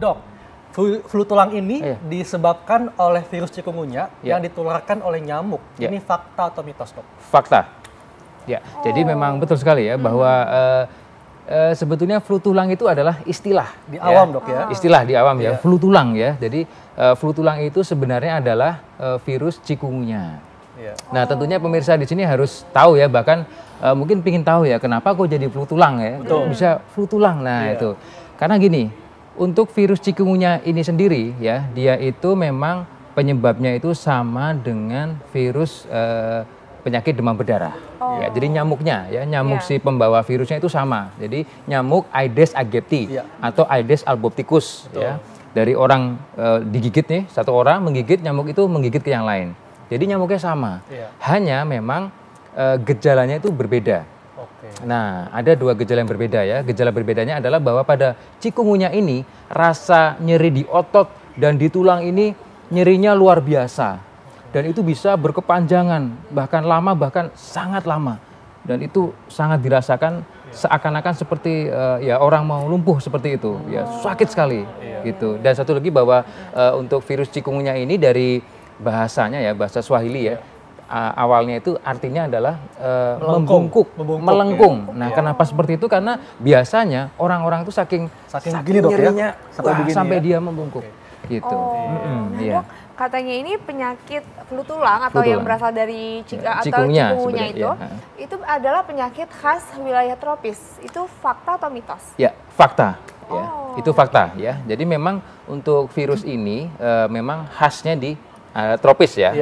Dok, flu tulang ini disebabkan oleh virus cikungunya yang ditularkan oleh nyamuk. Ini fakta atau mitos, Dok? Fakta. Ya, jadi memang betul sekali ya bahwa sebetulnya flu tulang itu adalah istilah di awam, Dok ya. Istilah di awam ya, flu tulang ya. Jadi flu tulang itu sebenarnya adalah virus cikungunya. Nah, tentunya pemirsa di sini harus tahu ya, bahkan mungkin pingin tahu ya kenapa kok jadi flu tulang ya. Bisa flu tulang. Nah, itu. Karena gini, untuk virus cikungunya ini sendiri ya, dia itu memang penyebabnya itu sama dengan virus penyakit demam berdarah. Ya, jadi nyamuknya ya, nyamuk si pembawa virusnya itu sama. Jadi nyamuk Aedes aegypti atau Aedes albopicus ya. Dari orang digigit nih, satu orang menggigit, nyamuk itu menggigit ke yang lain. Jadi nyamuknya sama. Hanya memang gejalanya itu berbeda. Nah, ada dua gejala yang berbeda ya. Gejala berbedanya adalah bahwa pada cikungunya ini rasa nyeri di otot dan di tulang ini nyerinya luar biasa. Dan itu bisa berkepanjangan, bahkan lama, bahkan sangat lama. Dan itu sangat dirasakan seakan-akan seperti ya orang mau lumpuh seperti itu. Ya, sakit sekali gitu. Dan satu lagi bahwa untuk virus cikungunya ini dari bahasanya ya, bahasa Swahili ya. Awalnya itu artinya adalah membungkuk, melengkung. Nah, kenapa seperti itu? Karena biasanya orang-orang itu saking gini, Dok, nyerinya ya? sampai dia membungkuk. Gitu. Dok, katanya ini penyakit flu tulang atau yang berasal dari cikungunya itu adalah penyakit khas wilayah tropis. Itu fakta atau mitos? Ya, fakta. Ya, itu fakta ya. Jadi memang untuk virus ini memang khasnya di tropis ya.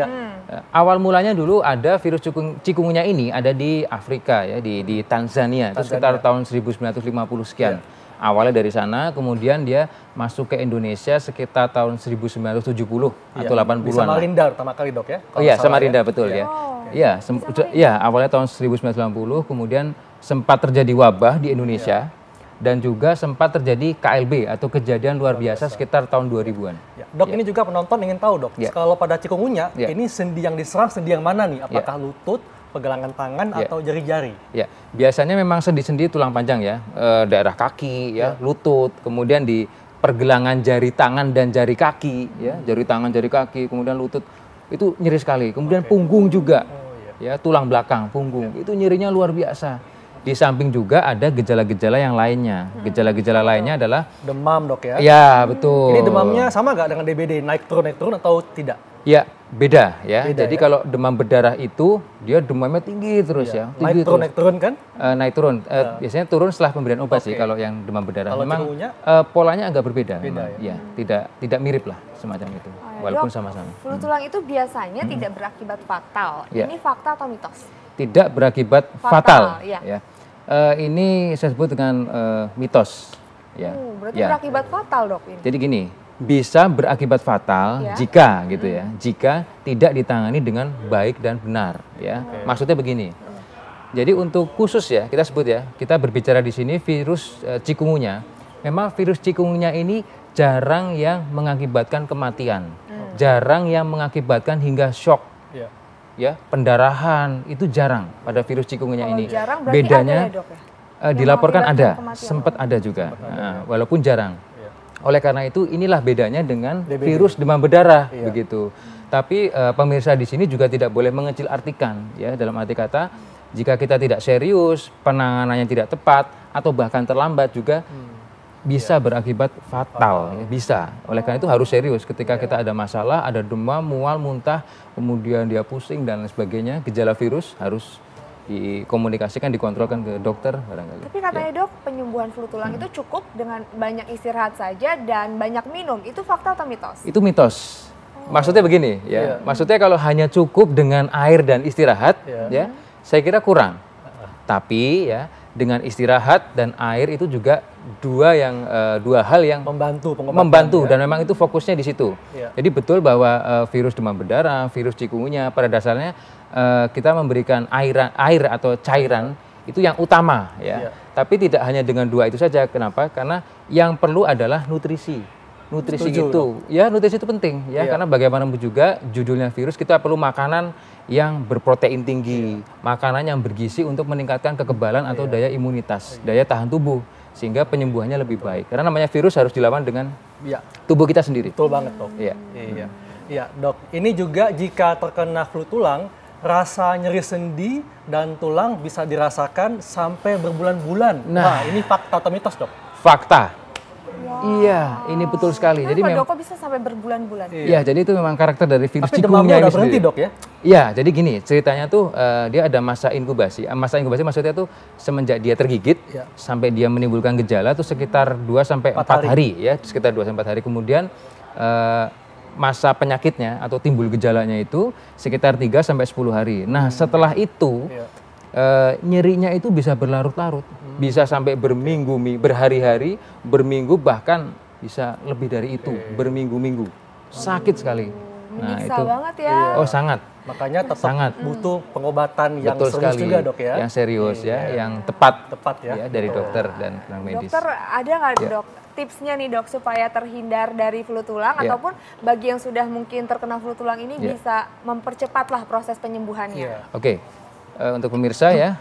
Awal mulanya dulu ada virus cikungunya ini ada di Afrika ya, di Tanzania. Itu sekitar tahun 1950 sekian. Awalnya dari sana, kemudian dia masuk ke Indonesia sekitar tahun 1970 atau 80-an. Di Samarinda pertama kali, Dok ya? Oh iya, Samarinda betul ya. Iya, awalnya tahun 1990, kemudian sempat terjadi wabah di Indonesia. Dan juga sempat terjadi KLB atau kejadian luar biasa sekitar tahun 2000-an. Dok, ini juga penonton ingin tahu, Dok. Kalau pada cikungunya, ini sendi yang diserang sendi yang mana nih? Apakah lutut, pegangan tangan, atau jari-jari? Ya, biasanya memang sendi-sendi tulang panjang ya, daerah kaki, ya, lutut, kemudian di pergelangan jari tangan dan jari kaki, ya, jari tangan, jari kaki, kemudian lutut, itu nyeri sekali. Kemudian punggung juga, ya, tulang belakang, punggung, itu nyerinya luar biasa. Di samping juga ada gejala-gejala yang lainnya. Gejala-gejala lainnya adalah demam, Dok ya? Ya, betul. Ini demamnya sama nggak dengan DBD? Naik turun atau tidak? Ya, beda ya. Jadi kalau demam berdarah itu dia demamnya tinggi terus ya. Tinggi naik turun kan? Naik turun. Biasanya turun setelah pemberian obat sih kalau yang demam berdarah. Kalau memang polanya agak berbeda. Ya, tidak mirip lah semacam itu. Walaupun sama-sama. Flu tulang itu biasanya tidak berakibat fatal. Ini fakta atau mitos? Tidak berakibat fatal. Ya. Ini saya sebut dengan mitos. Ya. Berarti berakibat fatal, Dok ini. Jadi gini, bisa berakibat fatal jika gitu ya, jika tidak ditangani dengan baik dan benar ya. Maksudnya begini. Jadi untuk khusus ya, kita sebut ya, kita berbicara di sini virus cikungunya. Memang virus cikungunya ini jarang yang mengakibatkan kematian. Jarang yang mengakibatkan hingga shock. Ya, pendarahan itu jarang pada virus cikungunya ini. Bedanya ada ya, Dok, ya? Dilaporkan ada, sempat ada juga. Walaupun jarang. Oleh karena itu inilah bedanya dengan virus demam berdarah begitu. Tapi pemirsa di sini juga tidak boleh mengecil artikan ya, dalam arti kata jika kita tidak serius, penanganannya tidak tepat atau bahkan terlambat juga bisa berakibat fatal, ya, bisa. Oleh karena itu harus serius ketika kita ada masalah, ada demam, mual, muntah, kemudian dia pusing dan lain sebagainya, gejala virus harus dikomunikasikan, dikontrolkan ke dokter barangkali. Tapi katanya Dok, penyembuhan flu tulang itu cukup dengan banyak istirahat saja dan banyak minum. Itu fakta atau mitos? Itu mitos. Maksudnya begini ya. Maksudnya kalau hanya cukup dengan air dan istirahat ya, saya kira kurang. Tapi ya dengan istirahat dan air itu juga dua hal yang membantu dan memang itu fokusnya di situ. Jadi betul bahwa virus demam berdarah, virus cikungunya pada dasarnya kita memberikan air atau cairan itu yang utama ya. Tapi tidak hanya dengan dua itu saja. Kenapa? Karena yang perlu adalah nutrisi. nutrisi itu. Ya, nutrisi itu penting ya, karena bagaimanapun juga judulnya virus, kita perlu makanan yang berprotein tinggi, makanan yang bergizi untuk meningkatkan kekebalan atau daya imunitas, daya tahan tubuh, sehingga penyembuhannya lebih baik. Karena namanya virus harus dilawan dengan tubuh kita sendiri. Betul banget, Dok. Iya, Dok. Ini juga jika terkena flu tulang, rasa nyeri sendi dan tulang bisa dirasakan sampai berbulan-bulan. Nah, ini fakta atau mitos, Dok? Fakta. Iya, ini betul sekali. Jadi memang kok bisa sampai berbulan-bulan? Iya, jadi itu memang karakter dari virus cikungunya ini. Tapi demamnya udah berhenti, Dok, ya? Iya, jadi gini, ceritanya tuh dia ada masa inkubasi. Masa inkubasi maksudnya tuh semenjak dia tergigit sampai dia menimbulkan gejala tuh sekitar 2 sampai 4 hari ya, sekitar 2 sampai 4 hari. Kemudian masa penyakitnya atau timbul gejalanya itu sekitar 3 sampai 10 hari. Nah, setelah itu nyerinya itu bisa berlarut-larut, bisa sampai berminggu, berhari-hari, berminggu, bahkan bisa lebih dari itu, berminggu-minggu. Sakit sekali. Nah, itu banget ya. Oh, sangat. Makanya tetap butuh pengobatan yang betul serius sekali, juga, Dok, ya. Yang serius yang tepat ya dari dokter dan penang medis. Dokter, ada nggak Dok tipsnya nih, Dok, supaya terhindar dari flu tulang ataupun bagi yang sudah mungkin terkena flu tulang ini bisa mempercepatlah proses penyembuhannya? Oke. Untuk pemirsa ya,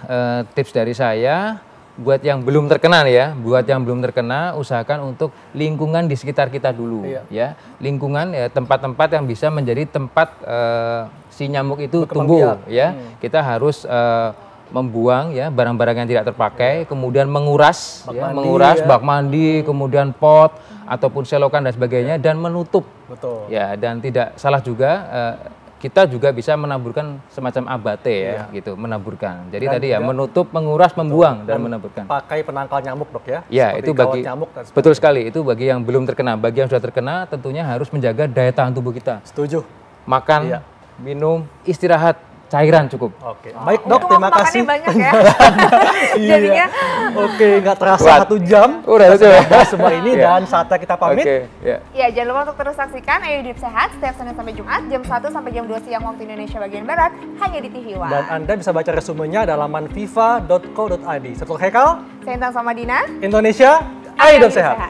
tips dari saya buat yang belum terkena nih ya, buat yang belum terkena usahakan untuk lingkungan di sekitar kita dulu ya. Lingkungan ya, tempat-tempat yang bisa menjadi tempat si nyamuk itu tumbuh ya. Kita harus membuang ya barang-barang yang tidak terpakai, kemudian menguras bak mandi, kemudian pot ataupun selokan dan sebagainya, dan menutup. Betul. Ya, dan tidak salah juga kita juga bisa menaburkan semacam abate ya, gitu, menaburkan. Jadi dan tadi ya menutup, menguras, membuang dan menaburkan. Pakai penangkal nyamuk, Dok, ya. Ya, itu bagi nyamuk betul sekali, itu bagi yang belum terkena. Bagi yang sudah terkena tentunya harus menjaga daya tahan tubuh kita. Setuju. Makan, minum, istirahat, cairan cukup. Oke, baik, Dok, terima kasih. Banyak ya. Jadinya oke, nggak terasa 1 jam. Udah semua ini dan saatnya kita pamit. Ya, jangan lupa untuk terus saksikan Ayo Hidup Sehat setiap Senin sampai Jumat jam 1 sampai jam 2 siang waktu Indonesia bagian Barat hanya di TV One. Dan Anda bisa baca resumenya di laman fifa.co.id. Saya Hekal. Saya Intan Samadina. Indonesia, Ayo Hidup Sehat.